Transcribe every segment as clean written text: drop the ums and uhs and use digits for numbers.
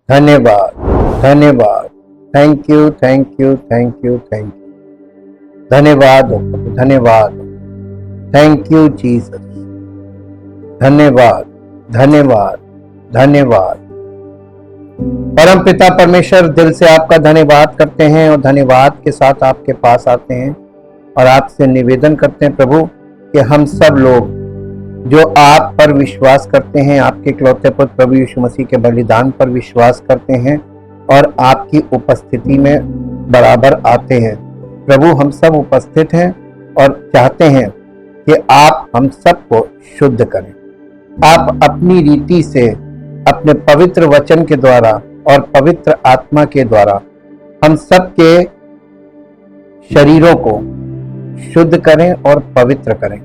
धन्यवाद, धन्यवाद। Thank you, thank you, thank you, thank you. धन्यवाद, धन्यवाद। Thank you Jesus. धन्यवाद, धन्यवाद, धन्यवाद। परम पिता परमेश्वर, दिल से आपका धन्यवाद करते हैं और धन्यवाद के साथ आपके पास आते हैं और आपसे निवेदन करते हैं प्रभु कि हम सब लोग जो आप पर विश्वास करते हैं, आपके इकलौते पुत्र प्रभु यीशु मसीह के बलिदान पर विश्वास करते हैं और आपकी उपस्थिति में बराबर आते हैं। प्रभु, हम सब उपस्थित हैं और चाहते हैं कि आप हम सबको शुद्ध करें। आप अपनी रीति से अपने पवित्र वचन के द्वारा और पवित्र आत्मा के द्वारा हम सबके शरीरों को शुद्ध करें और पवित्र करें,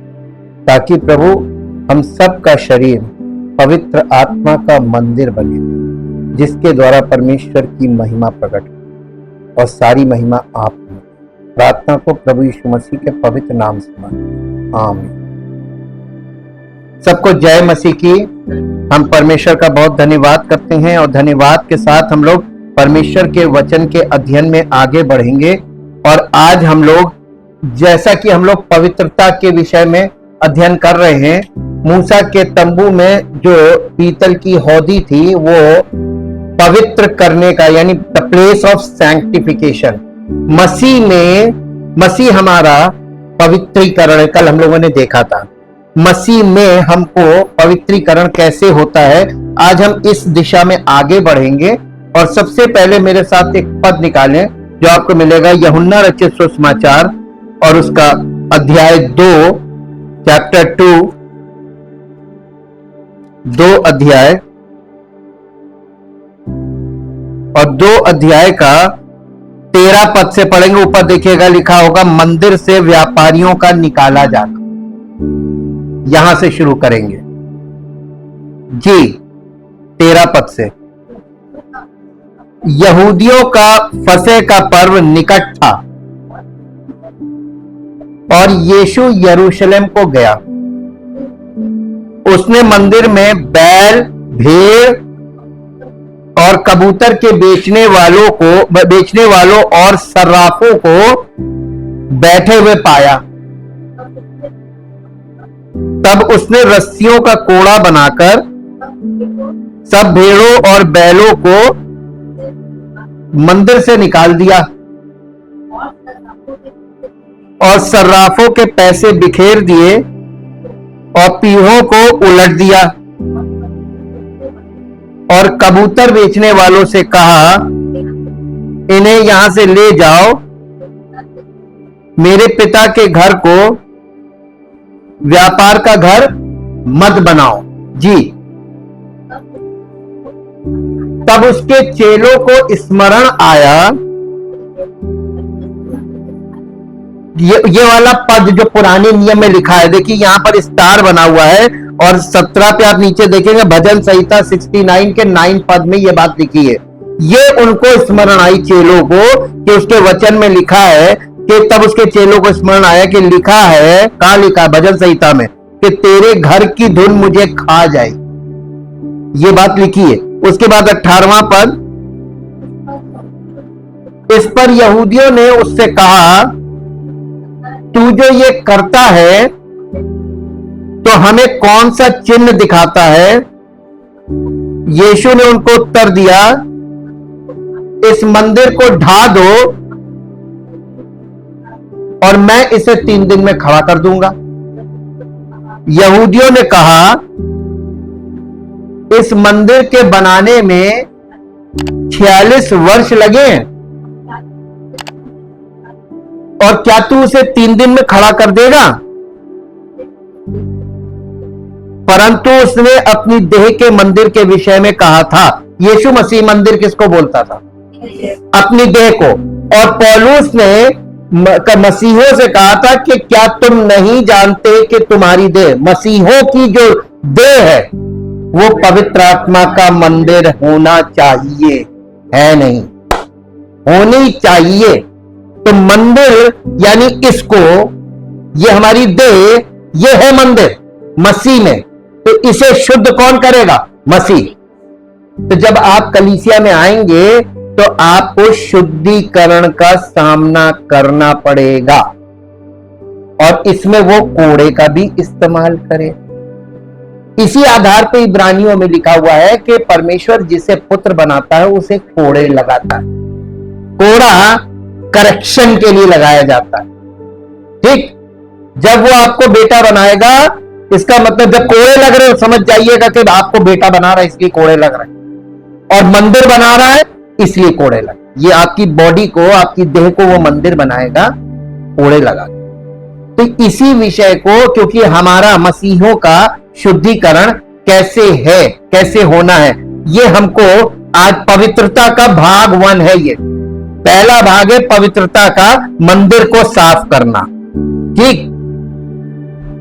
ताकि प्रभु हम सब का शरीर पवित्र आत्मा का मंदिर बने, जिसके द्वारा परमेश्वर की महिमा प्रकट हो और सारी महिमा आप में। प्रार्थना को प्रभु यीशु मसीह के पवित्र नाम से मांगते, आमीन। सबको जय मसीह की। हम परमेश्वर का बहुत धन्यवाद करते हैं और धन्यवाद के साथ हम लोग परमेश्वर के वचन के अध्ययन में आगे बढ़ेंगे। और आज हम लोग, जैसा कि हम लोग पवित्रता के विषय में अध्ययन कर रहे हैं, मूसा के तंबू में जो पीतल की हौदी थी वो पवित्र करने का, यानी द प्लेस ऑफ सैंक्टिफिकेशन, मसीह हमारा पवित्रीकरण है। कल हम लोगों ने देखा था मसीह में हमको पवित्रीकरण कैसे होता है। आज हम इस दिशा में आगे बढ़ेंगे और सबसे पहले मेरे साथ एक पद निकालें जो आपको मिलेगा यूहन्ना रचित सुसमाचार और उसका अध्याय 2, चैप्टर 2 अध्याय और 2 अध्याय का 13 पद से पढ़ेंगे। ऊपर देखिएगा लिखा होगा, मंदिर से व्यापारियों का निकाला जाना। यहां से शुरू करेंगे जी। 13 पद से, यहूदियों का फसह का पर्व निकट था और यीशु यरूशलेम को गया। उसने मंदिर में बैल, भेड़ और कबूतर के बेचने वालों और सर्राफों को बैठे हुए पाया। तब उसने रस्सियों का कोड़ा बनाकर सब भेड़ों और बैलों को मंदिर से निकाल दिया और सर्राफों के पैसे बिखेर दिए और पीढ़ों को उलट दिया और कबूतर बेचने वालों से कहा, इन्हें यहां से ले जाओ, मेरे पिता के घर को व्यापार का घर मत बनाओ जी। तब उसके चेलों को स्मरण आया। ये वाला पद जो पुराने नियम में लिखा है, देखिए यहां पर स्टार बना हुआ है और 17 पे आप नीचे देखेंगे भजन संहिता 69 के 9 पद में ये बात लिखी है। ये उनको स्मरण आई चेलों को कि उसके वचन में लिखा है कि तब उसके चेलों को स्मरण आया कि लिखा है, कहां लिखा है? भजन संहिता में, कि तेरे घर की धुन मुझे खा जाए। ये बात लिखी है। उसके बाद 18वां पद, इस पर यहूदियों ने उससे कहा, तू जो ये करता है तो हमें कौन सा चिन्ह दिखाता है? यीशु ने उनको उत्तर दिया, इस मंदिर को ढा दो और मैं इसे 3 दिन में खड़ा कर दूंगा। यहूदियों ने कहा, इस मंदिर के बनाने में 46 वर्ष लगे और क्या तू उसे 3 दिन में खड़ा कर देगा? परंतु उसने अपनी देह के मंदिर के विषय में कहा था। यीशु मसीह मंदिर किसको बोलता था? अपनी देह को। और पौलुस ने मसीहों से कहा था कि क्या तुम नहीं जानते कि तुम्हारी देह, मसीहों की जो देह है वो पवित्र आत्मा का मंदिर होना चाहिए, है नहीं? होनी चाहिए। तो मंदिर यानी इसको, ये हमारी देह, ये है मंदिर मसीह में। तो इसे शुद्ध कौन करेगा? मसीह। तो जब आप कलीसिया में आएंगे तो आपको शुद्धिकरण का सामना करना पड़ेगा, और इसमें वो कोड़े का भी इस्तेमाल करें। इसी आधार पे इब्रानियों में लिखा हुआ है कि परमेश्वर जिसे पुत्र बनाता है उसे कोड़े लगाता है। कोड़ा करेक्शन के लिए लगाया जाता है, ठीक। जब वो आपको बेटा बनाएगा, इसका मतलब जब कोड़े लग रहे हो समझ जाइएगा कि आपको बेटा बना रहा है इसलिए कोड़े लग रहे हैं, और मंदिर बना रहा है इसलिए कोड़े लग। ये आपकी बॉडी को, आपकी देह को वो मंदिर बनाएगा कोड़े लगा। तो इसी विषय को, क्योंकि हमारा मसीहों का शुद्धिकरण कैसे है, कैसे होना है, ये हमको आज पवित्रता का भाग 1 है। ये पहला भाग है पवित्रता का, मंदिर को साफ करना, ठीक।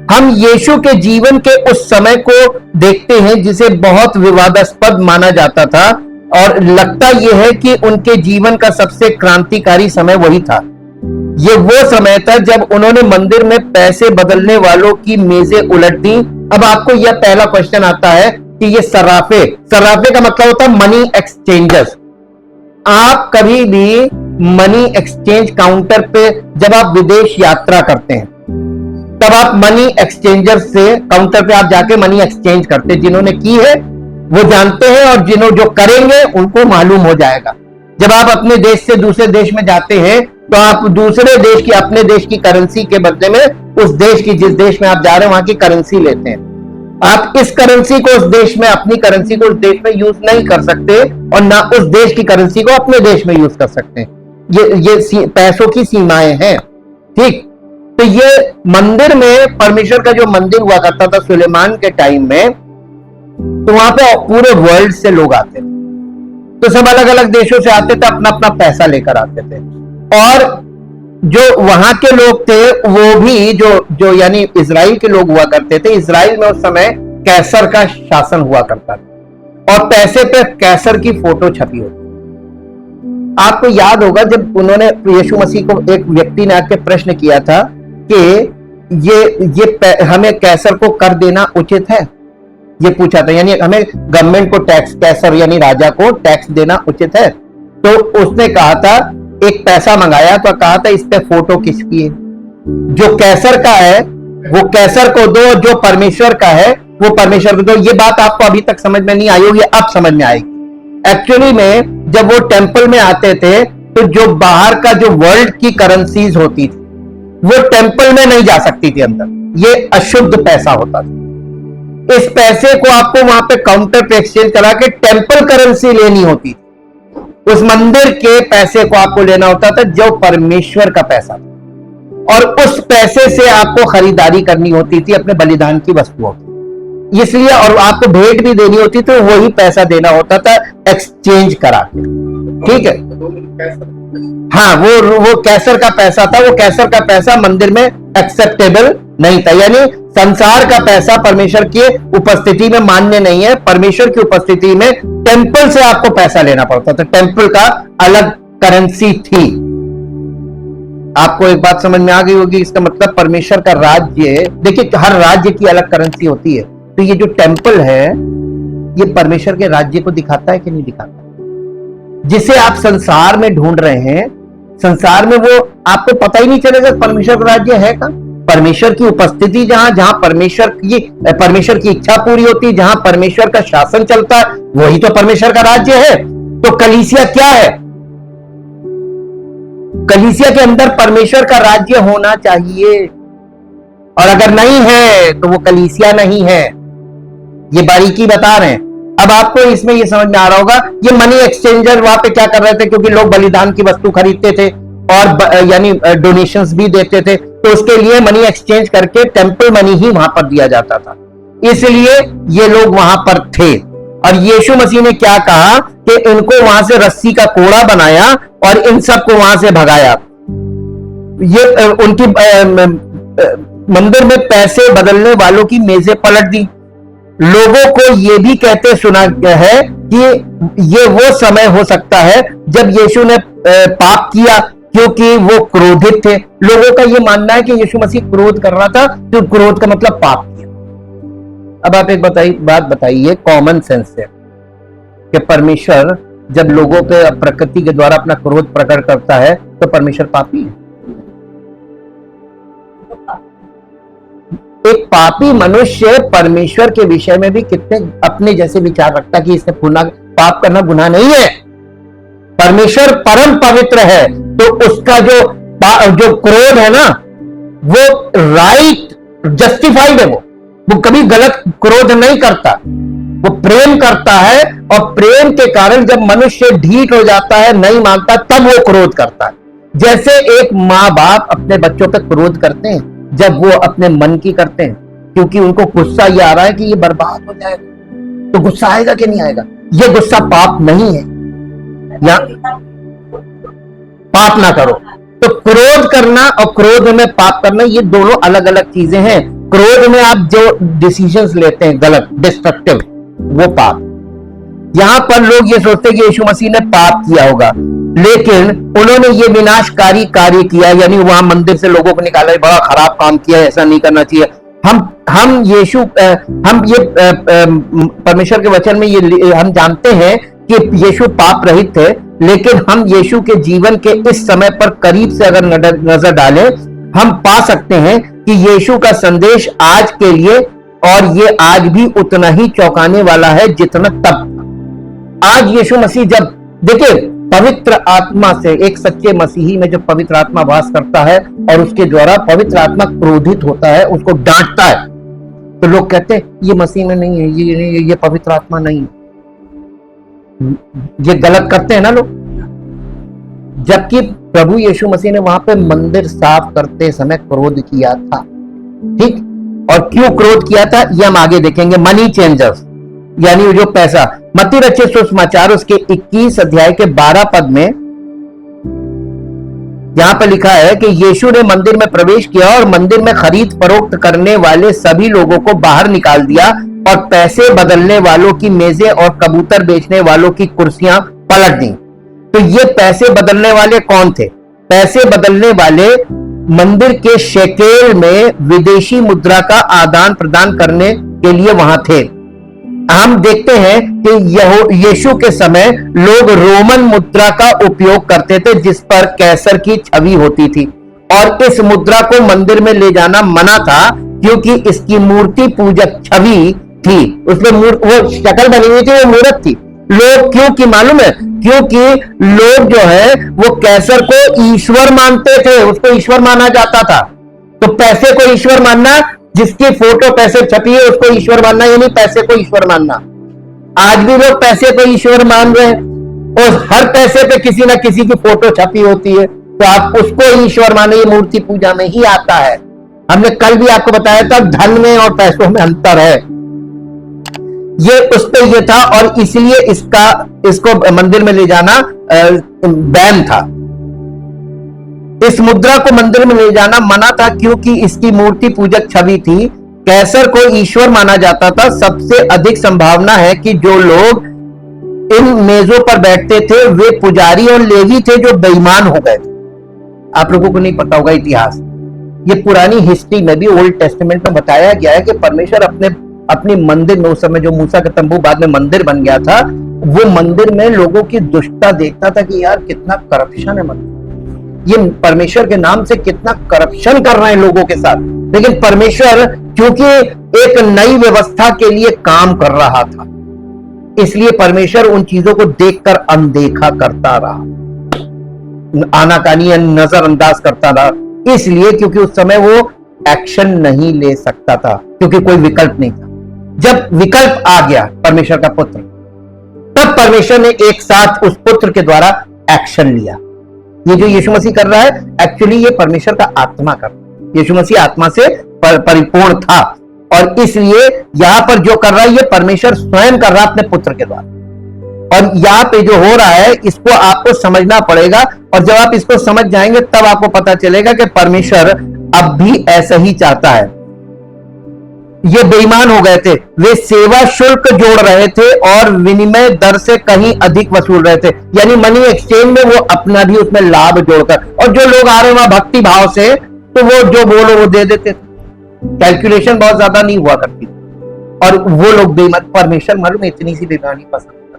हम यीशु के जीवन के उस समय को देखते हैं जिसे बहुत विवादास्पद माना जाता था, और लगता यह है कि उनके जीवन का सबसे क्रांतिकारी समय वही था। ये वो समय था जब उन्होंने मंदिर में पैसे बदलने वालों की मेजें उलट दी। अब आपको यह पहला क्वेश्चन आता है कि ये सराफे का मतलब होता है मनी एक्सचेंजर्स। आप कभी भी मनी एक्सचेंज काउंटर पे जब आप विदेश यात्रा करते हैं तब आप मनी एक्सचेंजर से काउंटर पे आप जाके मनी एक्सचेंज करते हैं। जिन्होंने की है वो जानते हैं, और जो करेंगे उनको मालूम हो जाएगा। जब आप अपने देश से दूसरे देश में जाते हैं तो आप दूसरे देश की, अपने देश की करेंसी के बदले में उस देश की, जिस देश में आप जा रहे हैं वहां की करेंसी लेते हैं। आप इस करेंसी को उस देश में, अपनी करेंसी को उस देश में यूज नहीं कर सकते, और ना उस देश की करेंसी को अपने देश में यूज कर सकते हैं। ये पैसों की सीमाएं हैं, ठीक। तो ये मंदिर में, परमेश्वर का जो मंदिर हुआ करता था सुलेमान के टाइम में, तो वहां पे पूरे वर्ल्ड से लोग आते थे। तो सब अलग अलग देशों से आते थे, अपना अपना पैसा लेकर आते थे। और जो वहां के लोग थे वो भी जो यानी इजराइल के लोग हुआ करते थे। इजराइल में उस समय कैसर का शासन हुआ करता था, और पैसे पे कैसर की फोटो छपी होती। आपको याद होगा जब उन्होंने यीशु मसीह को, एक व्यक्ति ने आके प्रश्न किया था कि ये हमें कैसर को कर देना उचित है, ये पूछा था, यानी हमें गवर्नमेंट को टैक्स, कैसर यानी राजा को टैक्स देना उचित है। तो उसने कहा था, एक पैसा मंगाया तो कहा था इस पे फोटो किसकी है? जो कैसर का है वो कैसर को दो, जो परमेश्वर का है वो परमेश्वर को दो। ये बात आपको अभी तक समझ में नहीं आई होगी, अब समझ में आएगी। एक्चुअली में जब वो टेंपल में आते थे तो जो बाहर का जो वर्ल्ड की करेंसीज होती थी वो टेंपल में नहीं जा सकती थी अंदर, ये अशुद्ध पैसा होता था। इस पैसे को आपको वहां पे काउंटर पे एक्सचेंज करा के टेंपल करेंसी लेनी होती थी। उस मंदिर के पैसे को आपको लेना होता था जो परमेश्वर का पैसा था, और उस पैसे से आपको खरीदारी करनी होती थी अपने बलिदान की वस्तुओं की। इसलिए, और आपको भेंट भी देनी होती तो वही पैसा देना होता था एक्सचेंज करा के, ठीक है। हाँ, वो कैसर का पैसा था। वो कैसर का पैसा मंदिर में एक्सेप्टेबल नहीं था, यानी संसार का पैसा परमेश्वर की उपस्थिति में मान्य नहीं है। परमेश्वर की उपस्थिति में टेंपल से आपको पैसा लेना पड़ता था, टेंपल का अलग करेंसी थी। आपको एक बात समझ में आ गई होगी, इसका मतलब परमेश्वर का राज्य, देखिए हर राज्य की अलग करेंसी होती है। तो ये जो टेंपल है ये परमेश्वर के राज्य को दिखाता है कि नहीं दिखाता? जिसे आप संसार में ढूंढ रहे हैं, संसार में वो आपको पता ही नहीं चलेगा परमेश्वर का राज्य है का। परमेश्वर की उपस्थिति जहां परमेश्वर की इच्छा पूरी होती है, जहां परमेश्वर का शासन चलता है, वही तो परमेश्वर का राज्य है। तो कलीसिया क्या है? कलीसिया के अंदर परमेश्वर का राज्य होना चाहिए, और अगर नहीं है तो वो कलीसिया नहीं है। ये बारीकी बता रहे हैं। अब आपको इसमें ये समझ में आ रहा होगा, ये मनी एक्सचेंजर वहां पे क्या कर रहे थे, क्योंकि लोग बलिदान की वस्तु खरीदते थे और यानी डोनेशंस भी देते थे, तो उसके लिए मनी एक्सचेंज करके टेंपल मनी ही वहां पर दिया जाता था। इसलिए ये लोग वहां पर थे, और यीशु मसीह ने क्या कहा कि इनको वहां से रस्सी का कोड़ा बनाया और इन सबको वहां से भगाया। ये उनकी मंदिर में पैसे बदलने वालों की मेजें पलट दी। लोगों को यह भी कहते सुना है कि ये वो समय हो सकता है जब यीशु ने पाप किया, क्योंकि वो क्रोधित थे। लोगों का यह मानना है कि यीशु मसीह क्रोध कर रहा था, तो क्रोध का मतलब पाप किया। अब आप एक बात बताइए कॉमन सेंस से, कि परमेश्वर जब लोगों पे प्रकृति के द्वारा अपना क्रोध प्रकट करता है तो परमेश्वर पापी है? एक पापी मनुष्य परमेश्वर के विषय में भी कितने अपने जैसे विचार रखता कि इसने पाप करना गुनाह नहीं है। परमेश्वर परम पवित्र है, तो उसका जो क्रोध है ना, वो राइट जस्टिफाइड है। वो कभी गलत क्रोध नहीं करता, वो प्रेम करता है, और प्रेम के कारण जब मनुष्य ढीठ हो जाता है, नहीं मानता, तब वो क्रोध करता है। जैसे एक माँ बाप अपने बच्चों पर क्रोध करते हैं जब वो अपने मन की करते हैं, क्योंकि उनको गुस्सा ये आ रहा है कि ये बर्बाद हो जाएगा, तो गुस्सा आएगा कि नहीं आएगा? ये गुस्सा पाप नहीं है, या पाप ना करो। तो क्रोध करना और क्रोध में पाप करना, ये दोनों अलग अलग चीजें हैं। क्रोध में आप जो डिसीजंस लेते हैं गलत, डिस्ट्रक्टिव, वो पाप। यहां पर लोग ये सोचते हैं कि यीशु मसीह ने पाप किया होगा, लेकिन उन्होंने ये विनाशकारी कार्य किया, यानी वहां मंदिर से लोगों को निकाला, बड़ा खराब काम किया, ऐसा नहीं करना चाहिए। हम ये परमेश्वर के वचन में ये हम जानते हैं कि यीशु पाप रहित थे, लेकिन हम यीशु के जीवन के इस समय पर करीब से अगर नजर डालें, हम पा सकते हैं कि यीशु का संदेश आज के लिए, और ये आज भी उतना ही चौंकाने वाला है जितना तब था। आज यीशु मसीह जब, देखिए, पवित्र आत्मा से, एक सच्चे मसीही में जब पवित्र आत्मा वास करता है और उसके द्वारा पवित्र आत्मा क्रोधित होता है, उसको डांटता है, तो लोग कहते हैं ये मसीह में नहीं है, ये पवित्र आत्मा नहीं है। ये गलत करते हैं ना लोग। जबकि प्रभु यीशु मसीह ने वहां पे मंदिर साफ करते समय क्रोध किया था, ठीक? और क्यों क्रोध किया था ये हम आगे देखेंगे। मनी चेंजर्स, यानी जो पैसा। मत्ती रचित सुसमाचार उसके 21 अध्याय के 12 पद में यहां पर लिखा है कि यीशु ने मंदिर में प्रवेश किया और मंदिर में खरीद फरोख्त करने वाले सभी लोगों को बाहर निकाल दिया और पैसे बदलने वालों की मेजें और कबूतर बेचने वालों की कुर्सियां पलट दी। तो ये पैसे बदलने वाले कौन थे? पैसे बदलने वाले मंदिर के शेकेल में विदेशी मुद्रा का आदान प्रदान करने के लिए वहां थे। हम देखते हैं कि यीशु के समय लोग रोमन मुद्रा का उपयोग करते थे, जिस पर कैसर की छवि होती थी, और इस मुद्रा को मंदिर में ले जाना मना था, क्योंकि इसकी मूर्ति पूजक छवि थी, उसमें वो शक्ल बनी हुई थी, वो मूर्त थी। लोग क्योंकि मालूम है, क्योंकि लोग जो है वो कैसर को ईश्वर मानते थे, उसको ईश्वर माना जाता था। तो पैसे को ईश्वर मानना, जिसकी फोटो पैसे छपी है उसको ईश्वर मानना, यानी पैसे को ईश्वर मानना। आज भी लोग पैसे को ईश्वर मान रहे हैं, और हर पैसे पे किसी ना किसी की फोटो छपी होती है, तो आप उसको ईश्वर माने। ये मूर्ति पूजा में ही आता है। हमने कल भी आपको बताया था धन में और पैसों में अंतर है, ये उस पे ये था, और इसलिए इसको मंदिर में ले जाना बैन था। इस मुद्रा को मंदिर में ले जाना मना था, क्योंकि इसकी मूर्ति पूजक छवि थी। कैसर को ईश्वर माना जाता था। सबसे अधिक संभावना है कि जो लोग इन मेजों पर बैठते थे वे पुजारी और लेवी थे जो बेईमान हो गए थे। आप लोगों को नहीं पता होगा इतिहास, ये पुरानी हिस्ट्री में भी, ओल्ड टेस्टामेंट में बताया गया है कि परमेश्वर अपनी मंदिर में, उस समय जो मूसा का तंबू बाद में मंदिर बन गया था, वो मंदिर में लोगों की दुष्टता देखता था कि यार कितना करप्शन है मंदिर, ये परमेश्वर के नाम से कितना करप्शन कर रहे हैं लोगों के साथ। लेकिन परमेश्वर क्योंकि एक नई व्यवस्था के लिए काम कर रहा था, इसलिए परमेश्वर उन चीजों को देखकर अनदेखा करता रहा, आनाकानी नजरअंदाज करता रहा, इसलिए क्योंकि उस समय वो एक्शन नहीं ले सकता था, क्योंकि कोई विकल्प नहीं था। जब विकल्प आ गया परमेश्वर का पुत्र, तब परमेश्वर ने एक साथ उस पुत्र के द्वारा एक्शन लिया। ये जो यीशु मसीह कर रहा है, एक्चुअली ये परमेश्वर का आत्मा कर रहा है। यीशु मसीह आत्मा से परिपूर्ण था, और इसलिए यहां पर जो कर रहा है ये परमेश्वर स्वयं कर रहा है अपने पुत्र के द्वारा। और यहां पे जो हो रहा है इसको आपको समझना पड़ेगा, और जब आप इसको समझ जाएंगे तब आपको पता चलेगा कि परमेश्वर अब भी ऐसा ही चाहता है। ये बेईमान हो गए थे, वे सेवा शुल्क जोड़ रहे थे और विनिमय दर से कहीं अधिक वसूल रहे थे, यानी मनी एक्सचेंज में वो अपना भी उसमें लाभ जोड़कर। और जो लोग आ रहे हैं वहां भक्ति भाव से, तो वो जो बोलो वो दे देते थे, कैलकुलेशन बहुत ज्यादा नहीं हुआ करती, और वो लोग बेईमान। परमेश्वर मालूम इतनी सी बेईमानी पसंद करता,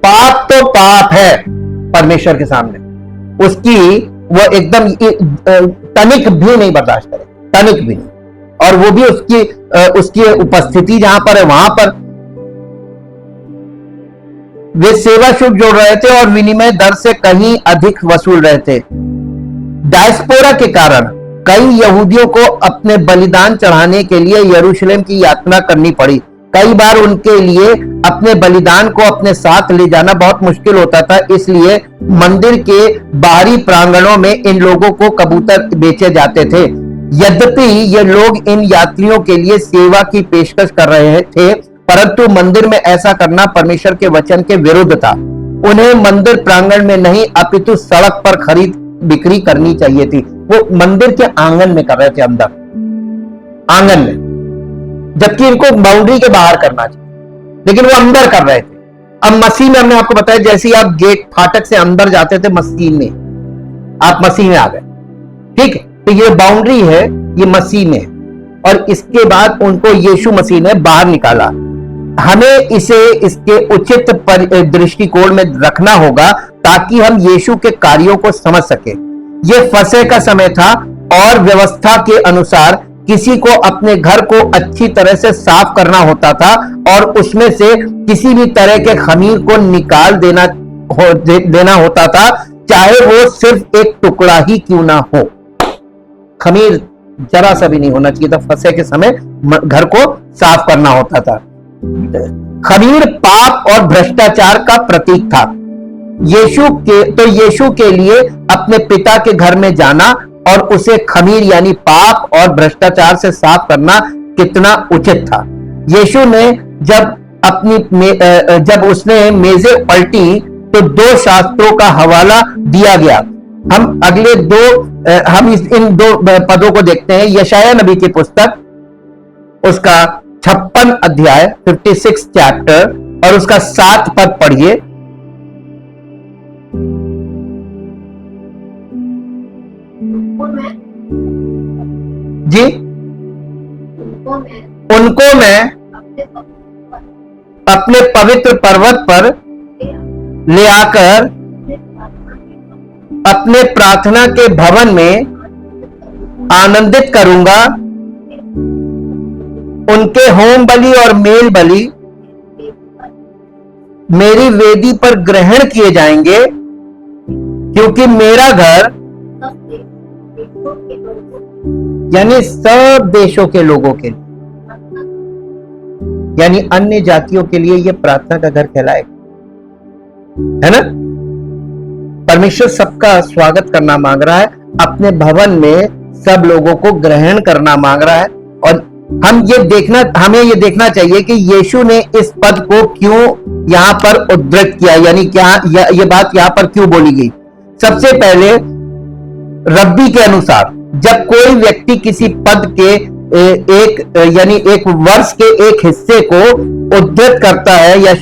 पाप तो पाप है परमेश्वर के सामने, उसकी वो एकदम तनिक भी नहीं बर्दाश्त करे, तनिक भी नहीं। और वो भी उसकी उपस्थिति जहां पर है वहां पर वे सेवा शुल्क जोड़ रहे थे और विनिमय दर से कहीं अधिक वसूल रहे थे। डायस्पोरा के कारण कई यहूदियों को अपने बलिदान चढ़ाने के लिए यरूशलेम की यात्रा करनी पड़ी। कई बार उनके लिए अपने बलिदान को अपने साथ ले जाना बहुत मुश्किल होता था, इसलिए मंदिर के बाहरी प्रांगणों में इन लोगों को कबूतर बेचे जाते थे। यद्यपि ये लोग इन यात्रियों के लिए सेवा की पेशकश कर रहे थे, परंतु मंदिर में ऐसा करना परमेश्वर के वचन के विरुद्ध था। उन्हें मंदिर प्रांगण में नहीं अपितु सड़क पर खरीद बिक्री करनी चाहिए थी। वो मंदिर के आंगन में कर रहे थे, अंदर आंगन में, जबकि इनको बाउंड्री के बाहर करना चाहिए, लेकिन वो अंदर कर रहे थे। अब मसीह में हमने आपको बताया, जैसे ही आप गेट फाटक से अंदर जाते थे मसीह में, आप मसीह में आ गए, ठीक है। तो ये बाउंड्री है, ये मसीह में, और इसके बाद उनको यीशु मसीह ने बाहर निकाला। हमें इसे इसके उचित दृष्टिकोण में रखना होगा ताकि हम यीशु के कार्यों को समझ सके। यह फसह का समय था और व्यवस्था के अनुसार किसी को अपने घर को अच्छी तरह से साफ करना होता था और उसमें से किसी भी तरह के खमीर को निकाल देना होता था, चाहे वो सिर्फ एक टुकड़ा ही क्यों ना हो। खमीर जरा सा भी नहीं होना चाहिए था। फसह के समय घर को साफ करना होता था। खमीर पाप और भ्रष्टाचार का प्रतीक था। यीशु के लिए अपने पिता के घर में जाना और उसे खमीर यानी पाप और भ्रष्टाचार से साफ करना कितना उचित था। यीशु ने जब उसने मेजें पलटी तो 2 शास्त्रों का हवाला दिया गया। हम अगले इन 2 पदों को देखते हैं। यशायाह नबी की पुस्तक, उसका 56 अध्याय 56 चैप्टर और उसका 7 पद पढ़िए। जी, उनको मैं अपने पवित्र पर्वत पर ले आकर अपने प्रार्थना के भवन में आनंदित करूंगा। उनके होम बलि और मेल बलि मेरी वेदी पर ग्रहण किए जाएंगे, क्योंकि मेरा घर यानी सब देशों के लोगों के लिए, यानी अन्य जातियों के लिए यह प्रार्थना का घर कहलाएगा, है ना। परमेश्वर सबका स्वागत करना मांग रहा है, अपने भवन में सब लोगों को ग्रहण करना मांग रहा है। और हमें ये देखना चाहिए कि यीशु ने इस पद को क्यों यहां पर उद्धृत किया, यानी क्या ये बात यहां पर क्यों बोली गई। सबसे पहले रब्बी के अनुसार जब कोई व्यक्ति किसी पद के एक वर्ष के एक हिस्से को उद्धृत करता है या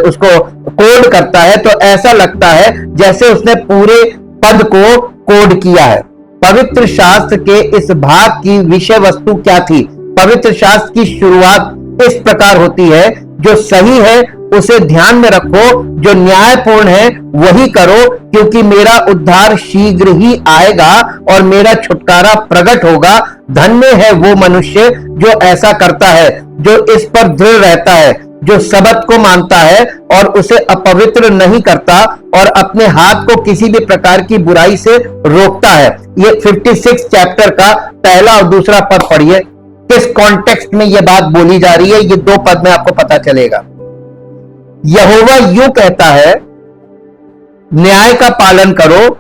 उसको कोड करता है, तो ऐसा लगता है जैसे उसने पूरे पद को कोड किया है। पवित्र शास्त्र के इस भाग की विषय वस्तु क्या थी? पवित्र शास्त्र की शुरुआत इस प्रकार होती है, जो सही है उसे ध्यान में रखो, जो न्यायपूर्ण है वही करो, क्योंकि मेरा उद्धार शीघ्र ही आएगा और मेरा छुटकारा प्रकट होगा। धन्य है वो मनुष्य जो ऐसा करता है, जो इस पर दृढ़ रहता है, जो सबत को मानता है और उसे अपवित्र नहीं करता और अपने हाथ को किसी भी प्रकार की बुराई से रोकता है। ये 56 चैप्टर का पहला और दूसरा पद पढ़िए। किस कॉन्टेक्स्ट में यह बात बोली जा रही है, ये 2 पद में आपको पता चलेगा। यहोवा यूं कहता है, न्याय का पालन करो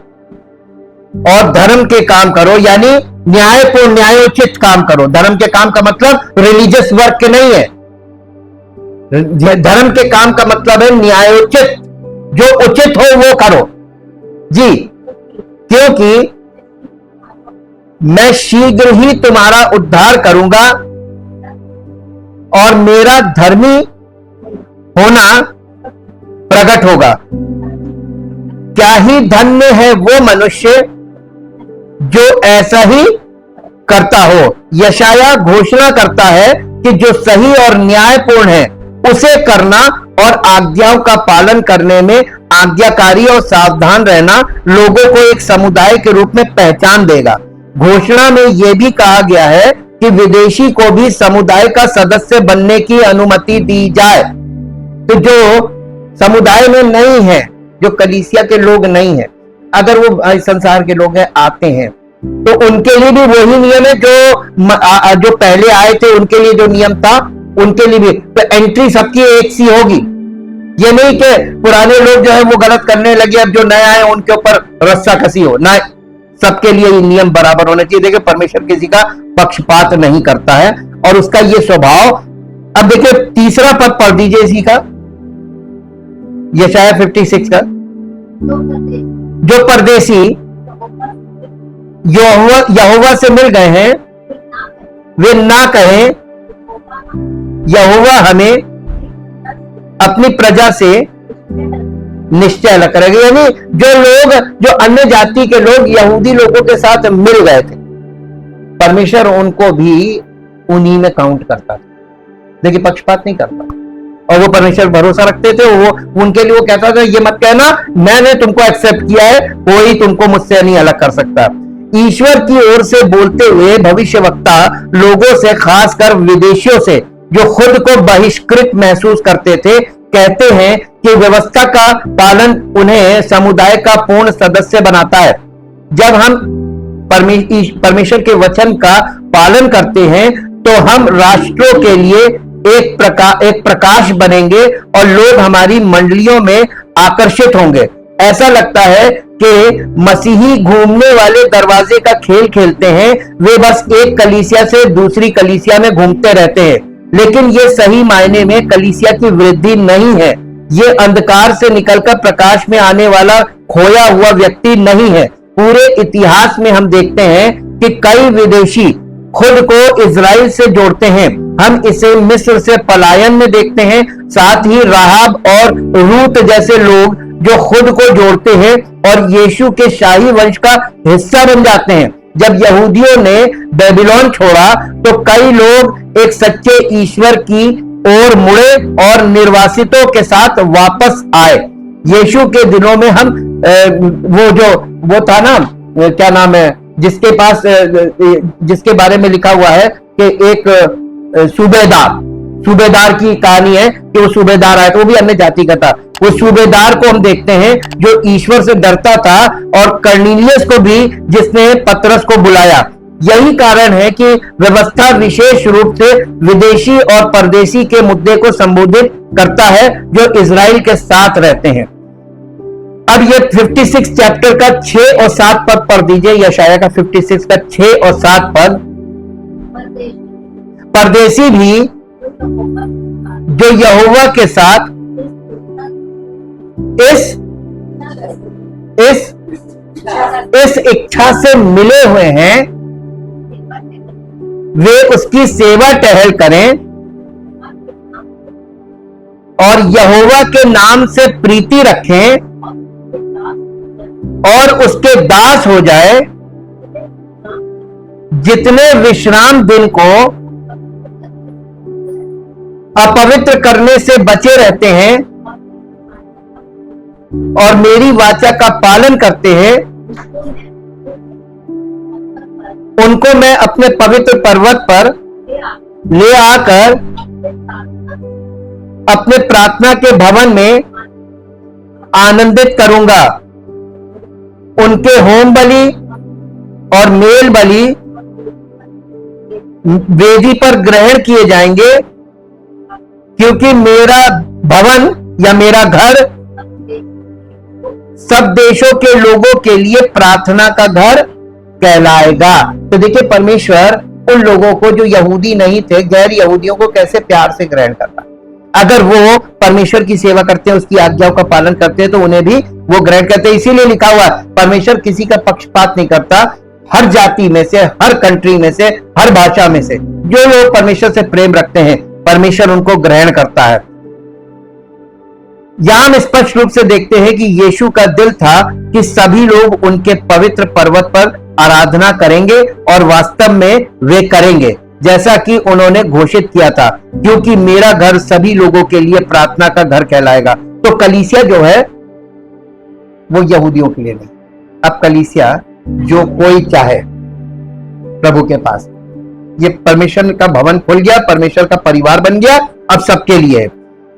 और धर्म के काम करो, यानी न्यायपूर्ण न्यायोचित काम करो। धर्म के काम का मतलब रिलीजियस वर्क के नहीं है। धर्म के काम का मतलब है न्यायोचित, जो उचित हो वो करो जी, क्योंकि मैं शीघ्र ही तुम्हारा उद्धार करूंगा और मेरा धर्मी होना प्रकट होगा। क्या ही धन्य है वो मनुष्य जो ऐसा ही करता हो। यशायाह घोषणा करता है कि जो सही और न्यायपूर्ण है उसे करना और आज्ञाओं का पालन करने में आज्ञाकारी और सावधान रहना लोगों को एक समुदाय के रूप में पहचान देगा। घोषणा में यह भी कहा गया है कि विदेशी को भी समुदाय का सदस्य बनने की अनुमति दी जाए। तो जो समुदाय में नहीं है, जो कलीसिया के लोग नहीं है, अगर वो संसार के लोग हैं, आते हैं, तो उनके लिए भी वही नियम है जो पहले आए थे उनके लिए जो नियम था, उनके लिए भी तो एंट्री सबकी एक सी होगी। ये नहीं कि पुराने लोग जो है वो गलत करने लगे, अब जो नए आए उनके ऊपर रस्सा कसी हो ना, सबके लिए ये नियम बराबर होना चाहिए। देखिए परमेश्वर किसी का पक्षपात नहीं करता है और उसका ये स्वभाव। अब देखिए तीसरा पद पढ़ दीजिए इसी का, यशाया 56 का। जो परदेशी यहोवा से मिल गए हैं वे ना कहें यहोवा हमें अपनी प्रजा से निश्चय अलग करेगा। यानी जो अन्य जाति के लोग यहूदी लोगों के साथ मिल गए थे, परमेश्वर उनको भी उन्हीं में काउंट करता था। देखिए पक्षपात नहीं करता, और वो परमेश्वर भरोसा रखते थे। वो उनके लिए वो कहता था ये मत कहना मैंने तुमको एक्सेप्ट किया है, कोई तुमको मुझसे नहीं अलग कर सकता। ईश्वर की ओर से बोलते हुए भविष्यवक्ता लोगों से, खासकर विदेशियों से जो खुद को बहिष्कृत महसूस करते थे, कहते हैं कि व्यवस्था का पालन उन्हें समुदाय का पूर्ण सदस्य बनाता है। जब हम परमेश्वर के वचन का पालन करते हैं तो हम राष्ट्रों के लिए एक प्रकाश बनेंगे और लोग हमारी मंडलियों में आकर्षित होंगे। ऐसा लगता है कि मसीही घूमने वाले दरवाजे का खेल खेलते हैं, वे बस एक कलीसिया से दूसरी कलीसिया में घूमते रहते हैं, लेकिन ये सही मायने में कलीसिया की वृद्धि नहीं है। ये अंधकार से निकलकर प्रकाश में आने वाला खोया हुआ व्यक्ति नहीं है। पूरे इतिहास में हम देखते हैं कि कई विदेशी खुद को इजराइल से जोड़ते हैं। हम इसे मिस्र से पलायन में देखते हैं। साथ ही राहाब और रूत जैसे लोग जो खुद को जोड़ते हैं और यीशु के शाही वंश का हिस्सा बन जाते हैं। जब यहूदियों ने बेबीलोन छोड़ा तो कई लोग एक सच्चे ईश्वर की ओर मुड़े और निर्वासितों के साथ वापस आए। यीशु के दिनों में हम वो था ना, क्या नाम है, जिसके बारे में लिखा हुआ है कि एक सूबेदार की कहानी है कि वो सूबेदार आया, तो वो भी अन्य जाति का था। वो सूबेदार को हम देखते हैं जो ईश्वर से डरता था, और कर्नेलियस को भी जिसने पतरस को बुलाया। यही कारण है कि व्यवस्था विशेष रूप से विदेशी और परदेशी के मुद्दे को संबोधित करता है जो इजराइल के साथ रहते हैं। अब ये 56 चैप्टर का 6 और 7 पद पढ़ दीजिए, यशाया का 56 का 6 और 7 पद। परदेशी भी जो यहोवा के साथ इस इच्छा से मिले हुए हैं, वे उसकी सेवा टहल करें और यहोवा के नाम से प्रीति रखें और उसके दास हो जाए। जितने विश्राम दिन को अपवित्र करने से बचे रहते हैं और मेरी वाचा का पालन करते हैं, उनको मैं अपने पवित्र पर्वत पर ले आकर अपने प्रार्थना के भवन में आनंदित करूंगा। उनके होम बलि और मेल बलि वेदी पर ग्रहण किए जाएंगे, क्योंकि मेरा भवन या मेरा घर सब देशों के लोगों के लिए प्रार्थना का घर कहलाएगा। तो देखिए परमेश्वर उन लोगों को जो यहूदी नहीं थे, गैर यहूदियों को कैसे प्यार से ग्रहण करता। अगर वो परमेश्वर की सेवा करते हैं, उसकी आज्ञाओं का पालन करते हैं, तो उन्हें भी वो ग्रहण करते हैं। इसीलिए लिखा हुआ परमेश्वर किसी का पक्षपात नहीं करता। हर जाति में से, हर कंट्री में से, हर भाषा में से जो लोग परमेश्वर से प्रेम रखते हैं, परमेश्वर उनको ग्रहण करता है। यहां हम स्पष्ट रूप से देखते हैं कि यीशु का दिल था कि सभी लोग उनके पवित्र पर्वत पर आराधना करेंगे, और वास्तव में वे करेंगे। जैसा कि उन्होंने घोषित किया था, क्योंकि मेरा घर सभी लोगों के लिए प्रार्थना का घर कहलाएगा। तो कलीसिया जो है वो यहूदियों के लिए नहीं, अब कलीसिया जो कोई चाहे प्रभु के पास, ये परमेश्वर का भवन खुल गया, परमेश्वर का परिवार बन गया, अब सबके लिए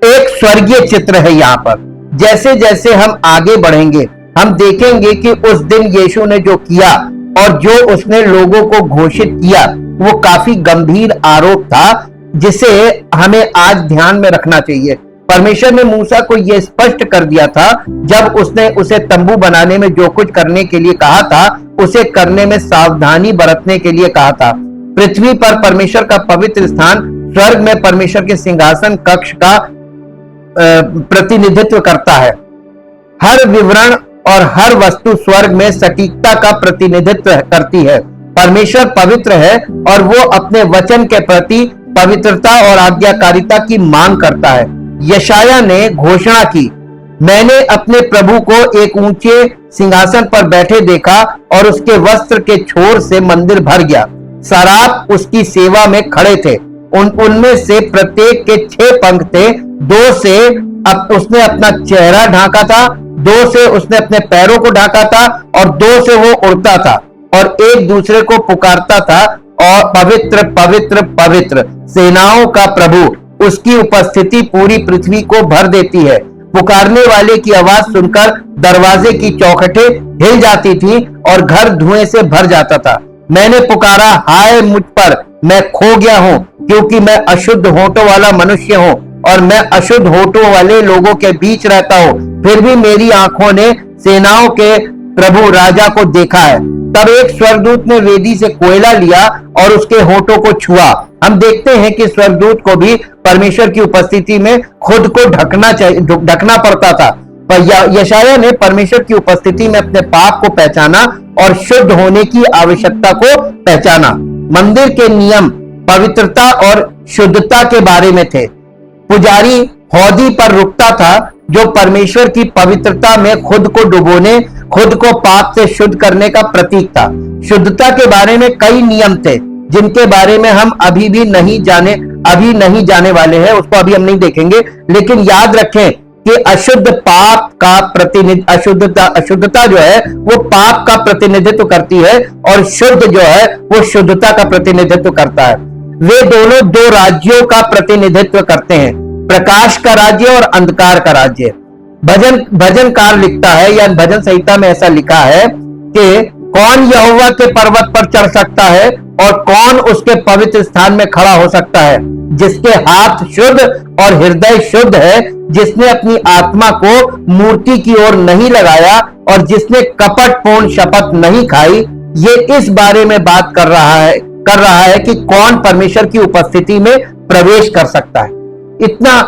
एक स्वर्गीय चित्र है यहाँ पर। जैसे जैसे हम आगे बढ़ेंगे हम देखेंगे कि उस दिन यीशु ने जो किया और जो उसने लोगों को घोषित किया वो काफी गंभीर आरोप था, जिसे हमें आज ध्यान में रखना चाहिए। परमेश्वर ने मूसा को यह स्पष्ट कर दिया था जब उसने उसे तंबू बनाने में जो कुछ करने के लिए कहा था उसे करने में सावधानी बरतने के लिए कहा था। पृथ्वी पर परमेश्वर का पवित्र स्थान स्वर्ग में परमेश्वर के सिंहासन कक्ष का प्रतिनिधित्व करता है। हर विवरण और हर वस्तु स्वर्ग में सटीकता का प्रतिनिधित्व करती है। परमेश्वर पवित्र है और वो अपने वचन के प्रति पवित्रता और आज्ञाकारिता की मांग करता है। यशाया ने घोषणा की, मैंने अपने प्रभु को एक ऊंचे सिंहासन पर बैठे देखा और उसके वस्त्र के छोर से मंदिर भर गया। सराफ उसकी सेवा में खड़े थे, उनमें से प्रत्येक के 6 पंख थे। 2 से उसने अपना चेहरा ढांका था, 2 से उसने अपने पैरों को ढांका था और 2 से वो उड़ता था और एक दूसरे को पुकारता था और पवित्र पवित्र पवित्र सेनाओं का प्रभु। उसकी उपस्थिति पूरी पृथ्वी को भर देती है। पुकारने वाले की आवाज सुनकर दरवाजे की चौखटें हिल जाती थी और घर धुएं से भर जाता था। मैंने पुकारा, हाय मुझ पर, मैं खो गया हूं, क्योंकि मैं अशुद्ध होठों वाला मनुष्य हूं और मैं अशुद्ध होठों वाले लोगों के बीच रहता हूं। फिर भी मेरी आंखों ने सेनाओं के प्रभु राजा को देखा है। तब एक स्वर्गदूत ने वेदी से कोयला लिया और उसके होठों को छुआ। हम देखते हैं कि स्वर्गदूत को भी परमेश्वर की उपस्थिति में खुद को ढकना पड़ता था। पर यशाया ने परमेश्वर की उपस्थिति में अपने पाप को पहचाना और शुद्ध होने की आवश्यकता को पहचाना। मंदिर के नियम पवित्रता और शुद्धता के बारे में थे। पुजारी हौदी पर रुकता था जो परमेश्वर की पवित्रता में खुद को डुबोने, खुद को पाप से शुद्ध करने का प्रतीक था। शुद्धता के बारे में कई नियम थे जिनके बारे में हम अभी नहीं जाने वाले हैं, उसको अभी हम नहीं देखेंगे। लेकिन याद रखें कि अशुद्ध पाप का अशुद्धता जो है वो पाप का प्रतिनिधित्व करती है और शुद्ध जो है वो शुद्धता का प्रतिनिधित्व करता है। वे दोनों 2 राज्यों का प्रतिनिधित्व करते हैं, प्रकाश का राज्य और अंधकार का राज्य। भजनकार लिखता है या भजन संहिता में ऐसा लिखा है कि कौन यहोवा के पर्वत पर चढ़ सकता है और कौन उसके पवित्र स्थान में खड़ा हो सकता है। जिसके हाथ शुद्ध और हृदय शुद्ध है, जिसने अपनी आत्मा को मूर्ति की ओर नहीं लगाया और जिसने कपटपूर्ण शपथ नहीं खाई। ये इस बारे में बात कर रहा है कि कौन परमेश्वर की उपस्थिति में प्रवेश कर सकता है। इतना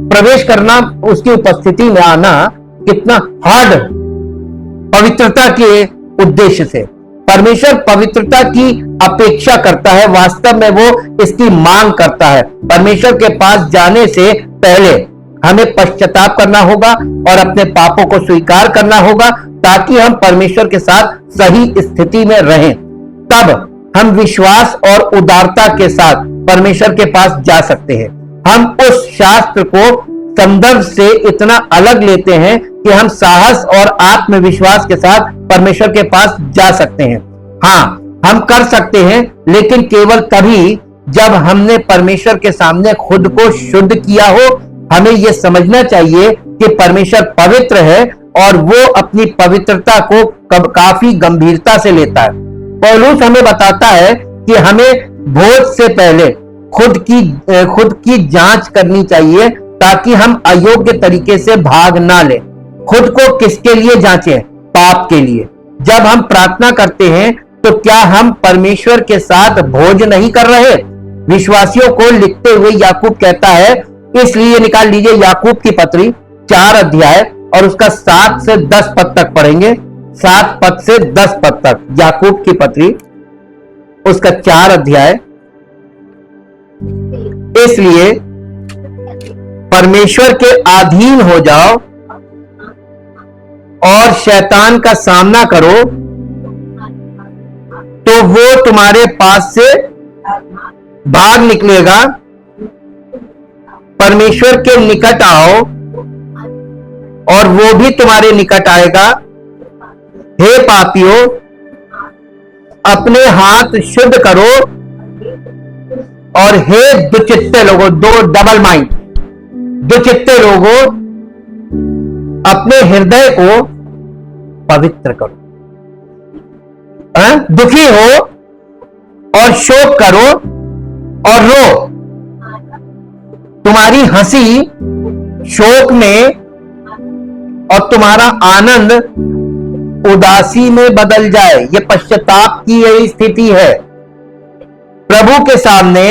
प्रवेश करना, उसकी उपस्थिति में आना कितना हार्ड, पवित्रता के उद्देश्य से। परमेश्वर पवित्रता की अपेक्षा करता है, वास्तव में वो इसकी मांग करता है। परमेश्वर के पास जाने से पहले हमें पश्चाताप करना होगा और अपने पापों को स्वीकार करना होगा ताकि हम परमेश्वर के साथ सही स्थिति में रहें। तब हम विश्वास और उदारता के साथ परमेश्वर के पास जा सकते हैं। हम उस शास्त्र को संदर्भ से इतना अलग लेते हैं कि हम साहस और आत्मविश्वास के साथ परमेश्वर के पास जा सकते हैं। हाँ, हम कर सकते हैं, लेकिन केवल तभी जब हमने परमेश्वर के सामने खुद को शुद्ध किया हो। हमें यह समझना चाहिए कि परमेश्वर पवित्र है और वो अपनी पवित्रता को काफी गंभीरता से लेता है। पौलुस हमें बताता है कि हमें भोज से पहले खुद की जांच करनी चाहिए ताकि हम अयोग्य तरीके से भाग ना लें। खुद को किसके लिए जांचें? पाप के लिए। जब हम प्रार्थना करते हैं तो क्या हम परमेश्वर के साथ भोज नहीं कर रहे? विश्वासियों को लिखते हुए याकूब कहता है, इसलिए निकाल लीजिए याकूब की पत्री 4 अध्याय और उसका 7 से 10 पद तक पढ़ेंगे। 7 पद से 10 पद तक याकूब की पत्री उसका 4 अध्याय। इसलिए परमेश्वर के अधीन हो जाओ और शैतान का सामना करो तो वो तुम्हारे पास से भाग निकलेगा, परमेश्वर के निकट आओ और वो भी तुम्हारे निकट आएगा। हे पापियों, अपने हाथ शुद्ध करो, और हे दुचित्ते लोगों, दो डबल माइंड, दुचित्ते लोगों, अपने हृदय को पवित्र करो। दुखी हो और शोक करो और रो। तुम्हारी हंसी शोक में और तुम्हारा आनंद उदासी में बदल जाए। यह पश्चाताप की यही स्थिति है। प्रभु के सामने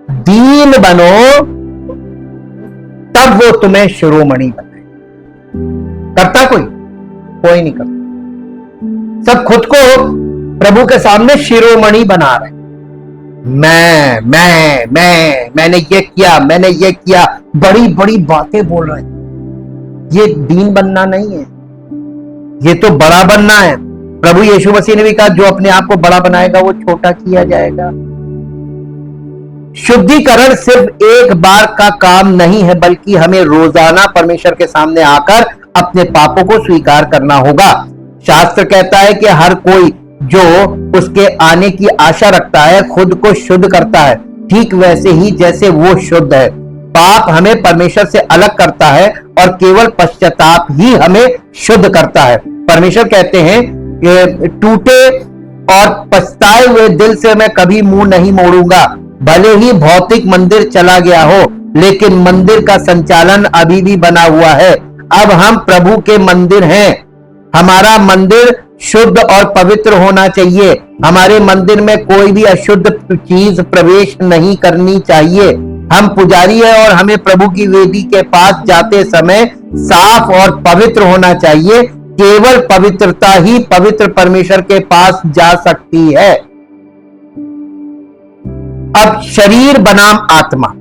दीन बनो, तब वो तुम्हें शिरोमणि बनाए। करता कोई नहीं करता। सब खुद को प्रभु के सामने शिरोमणि बना रहे। मैंने ये किया, बड़ी बड़ी बातें बोल रहे हैं। ये दीन बनना नहीं है, ये तो बड़ा बनना है। प्रभु यीशु मसीह ने भी कहा, जो अपने आप को बड़ा बनाएगा वो छोटा किया जाएगा। शुद्धिकरण सिर्फ एक बार का काम नहीं है, बल्कि हमें रोजाना परमेश्वर के सामने आकर अपने पापों को स्वीकार करना होगा। शास्त्र कहता है कि हर कोई जो उसके आने की आशा रखता है खुद को शुद्ध करता है, ठीक वैसे ही जैसे वो शुद्ध है। पाप हमें परमेश्वर से अलग करता है और केवल पश्चाताप ही हमें शुद्ध करता है। परमेश्वर कहते हैं कि टूटे और पछताए हुए दिल से मैं कभी मुंह नहीं मोड़ूंगा। भले ही भौतिक मंदिर चला गया हो, लेकिन मंदिर का संचालन अभी भी बना हुआ है। अब हम प्रभु के मंदिर हैं। हमारा मंदिर शुद्ध और पवित्र होना चाहिए। हमारे मंदिर में कोई भी अशुद्ध चीज प्रवेश नहीं करनी चाहिए। हम पुजारी हैं और हमें प्रभु की वेदी के पास जाते समय साफ और पवित्र होना चाहिए। केवल पवित्रता ही पवित्र परमेश्वर के पास जा सकती है। अब शरीर बनाम आत्मा।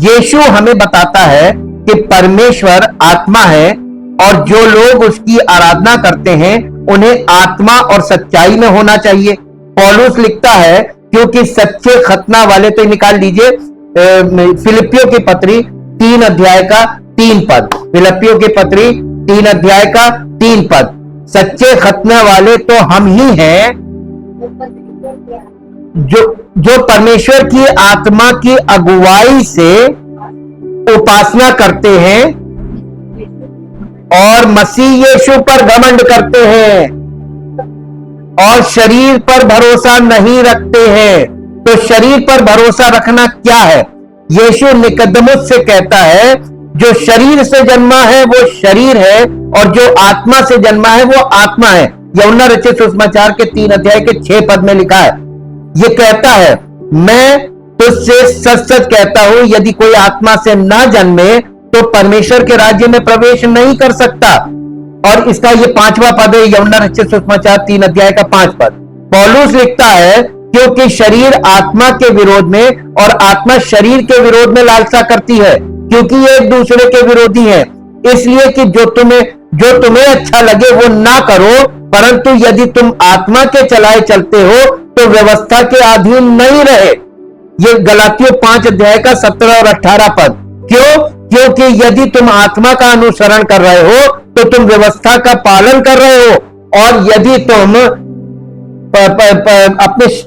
यीशु हमें बताता है कि परमेश्वर आत्मा है और जो लोग उसकी आराधना करते हैं उन्हें आत्मा और सच्चाई में होना चाहिए। पौलुस लिखता है, क्योंकि सच्चे खतना वाले, तो निकाल लीजिए फिलिपियों की पत्री 3 अध्याय का 3 पद। फिलिपियों की पत्री 3 अध्याय का 3 पद। सच्चे खतना वाले तो हम ही हैं जो परमेश्वर की आत्मा की अगुवाई से उपासना करते हैं और मसीह यीशु पर घमंड करते हैं और शरीर पर भरोसा नहीं रखते हैं। तो शरीर पर भरोसा रखना क्या है? यीशु निकदमुस से कहता है, जो शरीर से जन्मा है वो शरीर है और जो आत्मा से जन्मा है वो आत्मा है। यूहन्ना रचित सुसमाचार के 3 अध्याय के 6 पद में लिखा है। ये कहता है, मैं तुझसे सच सच कहता हूं, यदि कोई आत्मा से ना जन्मे तो परमेश्वर के राज्य में प्रवेश नहीं कर सकता। और इसका ये 5वां पद है, यूहन्ना रचित सुसमाचार 3 अध्याय का 5 पद। पौलुस लिखता है, क्योंकि शरीर आत्मा के विरोध में और आत्मा शरीर के विरोध में लालसा करती है, क्योंकि ये एक दूसरे के विरोधी हैं। इसलिए कि जो तुम्हें अच्छा लगे वो ना करो, परंतु यदि तुम आत्मा के चलाए चलते हो तो व्यवस्था के अधीन नहीं रहे। ये गलातियों 5 अध्याय का 17 और 18 पद। क्यों? क्योंकि यदि तुम आत्मा का अनुसरण कर रहे हो तो तुम व्यवस्था का पालन कर रहे हो, और यदि तुम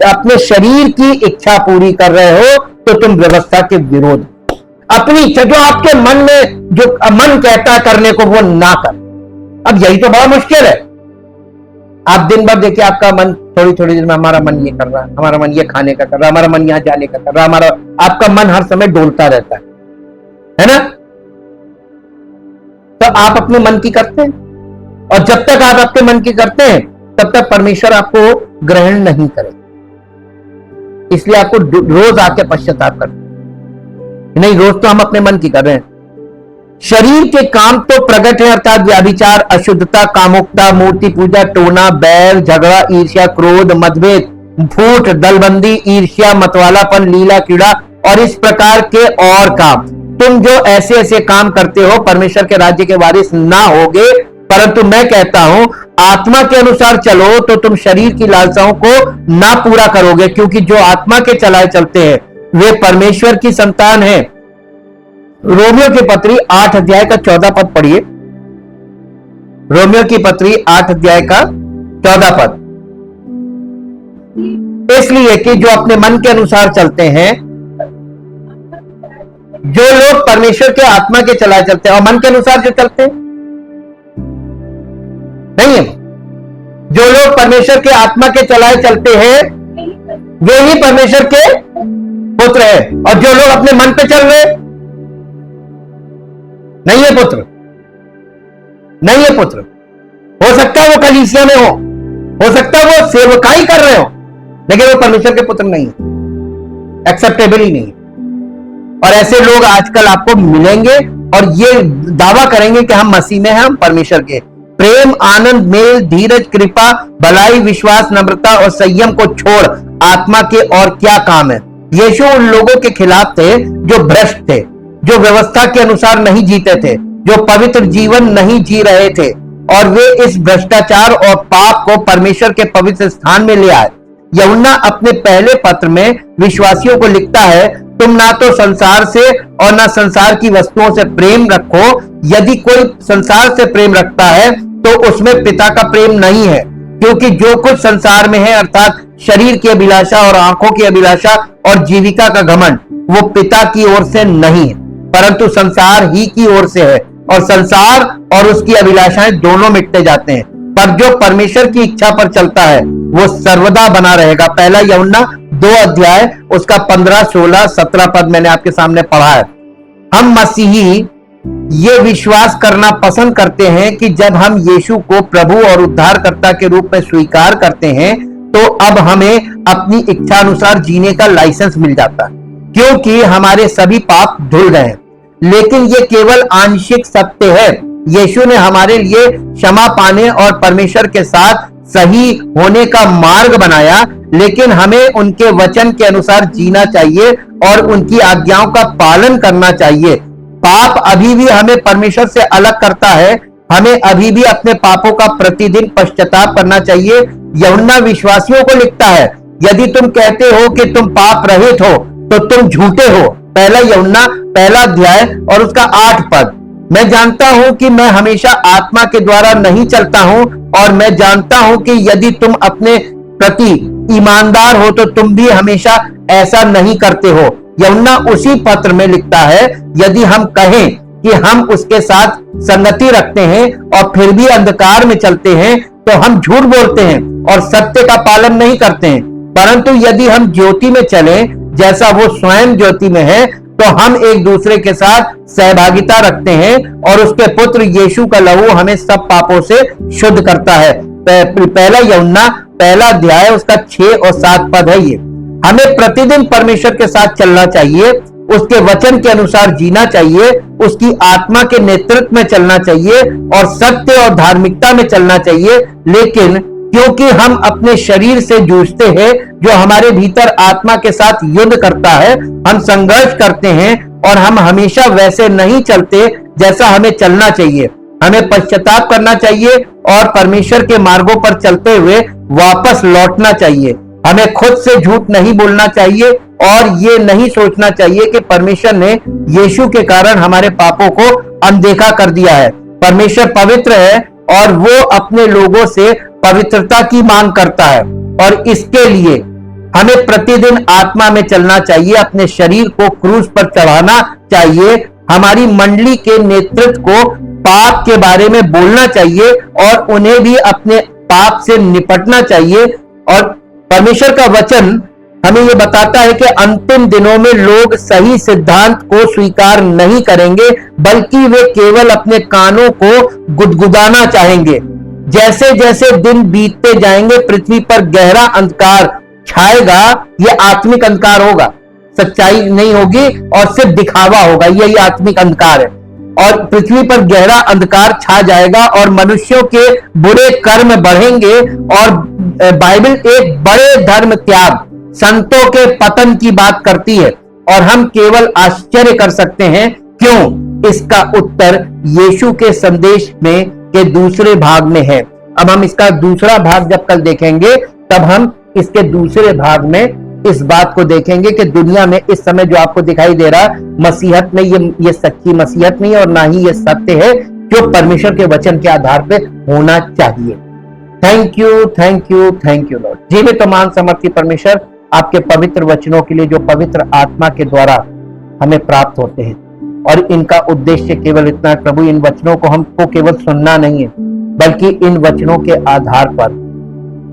अपने शरीर की इच्छा पूरी कर रहे हो तो तुम व्यवस्था के विरोध। अपनी इच्छा, जो आपके मन में जो मन कहता करने को, वो ना कर। अब यही तो बड़ा मुश्किल है। आप दिन भर देखिए, आपका मन थोड़ी थोड़ी देर में, हमारा मन ये कर रहा है, हमारा मन ये खाने का कर रहा है, हमारा मन यहां जाने का कर रहा है, आपका मन हर समय डोलता रहता है ना? तो आप अपने मन की करते हैं, और जब तक आप अपने मन की करते हैं तब तक परमेश्वर आपको ग्रहण नहीं करेगा। इसलिए आपको रोज आके पश्चाताप करते नहीं, रोज तो हम अपने मन की कर रहे हैं। शरीर के काम तो प्रकट है, अर्थात व्याभिचार, अशुद्धता, कामुकता, मूर्ति पूजा, टोना, बैर, झगड़ा, ईर्ष्या, क्रोध, मतभेद, फूट, दलबंदी, ईर्ष्या, मतवालापन, लीला, कीड़ा और इस प्रकार के और काम। तुम जो ऐसे ऐसे काम करते हो परमेश्वर के राज्य के वारिस ना होगे। परंतु मैं कहता हूं, आत्मा के अनुसार चलो तो तुम शरीर की लालसाओं को ना पूरा करोगे, क्योंकि जो आत्मा के चलाए चलते हैं वे परमेश्वर की संतान हैं। रोमियो की पत्री 8 अध्याय का 14 पद पढ़िए। रोमियो की पत्री 8 अध्याय का 14 पद। इसलिए कि जो अपने मन के अनुसार चलते हैं, जो लोग परमेश्वर के आत्मा के चलाए चलते हैं, और मन के अनुसार जो चलते हैं नहीं है, जो लोग परमेश्वर के आत्मा के चलाए चलते हैं वे ही परमेश्वर के पुत्र है। और जो लोग अपने मन पे चल रहे नहीं है पुत्र, नहीं है पुत्र। हो सकता है वो कलीसिया में हो सकता है वो सेवकाई कर रहे हो, लेकिन वो परमेश्वर के पुत्र नहीं है, एक्सेप्टेबल ही नहीं है। और ऐसे लोग आजकल आपको मिलेंगे और ये दावा करेंगे कि हम मसीह में हैं, हम परमेश्वर के। प्रेम, आनंद, मेल, धीरज, कृपा, भलाई, विश्वास, नम्रता और संयम को छोड़ आत्मा के और क्या काम है। यीशु उन लोगों के खिलाफ थे जो भ्रष्ट थे, जो व्यवस्था के अनुसार नहीं जीते थे, जो पवित्र जीवन नहीं जी रहे थे, और वे इस भ्रष्टाचार और पाप को परमेश्वर के पवित्र स्थान में ले आए। यूहन्ना अपने पहले पत्र में विश्वासियों को लिखता है, तुम ना तो संसार से और ना संसार की वस्तुओं से प्रेम रखो। यदि कोई संसार से प्रेम रखता है तो उसमें पिता का प्रेम नहीं है, क्योंकि जो कुछ संसार में है, अर्थात शरीर की अभिलाषा और आंखों की अभिलाषा और जीविका का घमंड, वो पिता की ओर से नहीं है, परंतु संसार ही की ओर से है। और संसार और उसकी अभिलाषाएं दोनों मिटते जाते हैं, पर जो परमेश्वर की इच्छा पर चलता है वो सर्वदा बना रहेगा। पहला यूहन्ना 2 अध्याय उसका 15, 16, 17 पद मैंने आपके सामने पढ़ा है। हम मसीही ये विश्वास करना पसंद करते हैं कि जब हम यीशु को प्रभु और उद्धारकर्ता के रूप में स्वीकार करते हैं तो अब हमें अपनी इच्छा अनुसार जीने का लाइसेंस मिल जाता है, क्योंकि हमारे सभी पाप धुल गए हैं। लेकिन ये केवल आंशिक सत्य है। यीशु ने हमारे लिए क्षमा पाने और परमेश्वर के साथ सही होने का मार्ग बनाया, लेकिन हमें उनके वचन के अनुसार जीना चाहिए और उनकी आज्ञाओं का पालन करना चाहिए। पाप अभी भी हमें परमेश्वर से अलग करता है। हमें अभी भी अपने पापों का प्रतिदिन पश्चाताप करना चाहिए। यूहन्ना विश्वासियों को लिखता है, यदि तुम कहते हो कि तुम पाप रहित हो तो तुम झूठे हो। पहला यूहन्ना 1 अध्याय और उसका 8 पद। मैं जानता हूं कि मैं हमेशा आत्मा के द्वारा नहीं चलता हूं, और मैं जानता हूं कि यदि तुम अपने प्रति ईमानदार हो तो तुम भी हमेशा ऐसा नहीं करते हो। यूहन्ना उसी पत्र में लिखता है, यदि हम कहें कि हम उसके साथ संगति रखते हैं और फिर भी अंधकार में चलते हैं तो हम झूठ बोलते हैं और सत्य का पालन नहीं करते हैं। परंतु यदि हम ज्योति में चलें जैसा वो स्वयं ज्योति में है, तो हम एक दूसरे के साथ सहभागिता रखते हैं और उसके पुत्र यीशु का लहू हमें सब पापों से शुद्ध करता है। पहला यूहन्ना 1 अध्याय उसका 6 और 7 पद है ये। हमें प्रतिदिन परमेश्वर के साथ चलना चाहिए, उसके वचन के अनुसार जीना चाहिए, उसकी आत्मा के नेतृत्व में चलना चाहिए और सत्य और धार्मिकता में चलना चाहिए। लेकिन क्योंकि हम अपने शरीर से जूझते हैं जो हमारे भीतर आत्मा के साथ युद्ध करता है, हम संघर्ष करते हैं और हम हमेशा वैसे नहीं चलते जैसा हमें चलना चाहिए। हमें पश्चाताप करना चाहिए और परमेश्वर के मार्गों पर चलते हुए वापस लौटना चाहिए। हमें खुद से झूठ नहीं बोलना चाहिए और ये नहीं सोचना चाहिए कि परमेश्वर ने यीशु के कारण हमारे पापों को अनदेखा कर दिया है। परमेश्वर पवित्र है और वो अपने लोगों से पवित्रता की मांग करता है, और इसके लिए हमें प्रतिदिन आत्मा में चलना चाहिए, अपने शरीर को क्रूस पर चढ़ाना चाहिए, हमारी मंडली के नेतृत्व को पाप के बारे में बोलना चाहिए और उन्हें भी अपने पाप से निपटना चाहिए। और परमेश्वर का वचन हमें ये बताता है कि अंतिम दिनों में लोग सही सिद्धांत को स्वीकार नहीं करेंगे, बल्कि वे केवल अपने कानों को गुदगुदाना चाहेंगे। जैसे जैसे दिन बीतते जाएंगे पृथ्वी पर गहरा अंधकार छाएगा। ये आत्मिक अंधकार होगा, सच्चाई नहीं होगी और सिर्फ दिखावा होगा। यही आत्मिक अंधकार है। और पृथ्वी पर गहरा अंधकार छा जाएगा और मनुष्यों के बुरे कर्म बढ़ेंगे और बाइबल एक बड़े धर्म त्याग, संतों के पतन की बात करती है। और हम केवल आश्चर्य कर सकते हैं क्यों। इसका उत्तर यीशु के संदेश में के दूसरे भाग में है। अब हम इसका दूसरा भाग जब कल देखेंगे तब हम इसके दूसरे भाग में इस बात को देखेंगे कि दुनिया में इस समय जो आपको दिखाई दे रहा है मसीहत में, ये सच्ची मसीहत नहीं और ना ही ये सत्य है जो परमेश्वर के वचन के आधार पे होना चाहिए। Thank you, thank you, thank you Lord. जीवित तो मान समर्थी परमेश्वर, आपके पवित्र वचनों के लिए जो पवित्र आत्मा के द्वारा हमें प्राप्त होते हैं, और इनका उद्देश्य केवल इतना है प्रभु, इन वचनों को हमको केवल सुनना नहीं है, बल्कि इन वचनों के आधार पर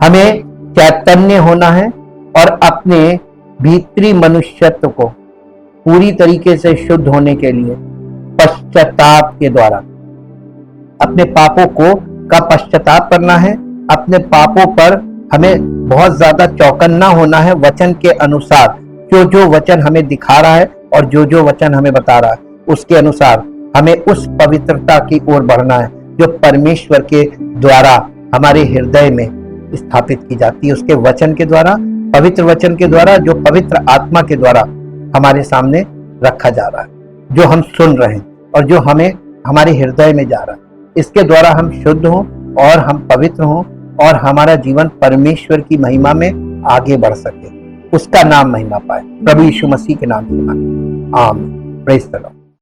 हमें चैतन्य होना है और अपने भीतरी मनुष्यत्व को पूरी तरीके से शुद्ध होने के लिए पश्चाताप के द्वारा अपने पापों का पश्चाताप करना है। अपने पापों पर हमें बहुत ज्यादा चौकन्ना होना है। वचन के अनुसार जो वचन हमें दिखा रहा है और जो वचन हमें बता रहा है उसके अनुसार हमें उस पवित्रता की ओर बढ़ना है जो परमेश्वर के द्वारा हमारे हृदय में स्थापित की जाती है, उसके वचन के द्वारा, पवित्र वचन के द्वारा, जो पवित्र आत्मा के द्वारा हमारे सामने रखा जा रहा है, जो हम सुन रहे हैं और जो हमें हमारे हृदय में जा रहा है। इसके द्वारा हम शुद्ध हों और हम पवित्र हों और हमारा जीवन परमेश्वर की महिमा में आगे बढ़ सके, उसका नाम महिमा पाए। प्रभु यीशु मसीह के नाम से आमीन। Praise the Lord.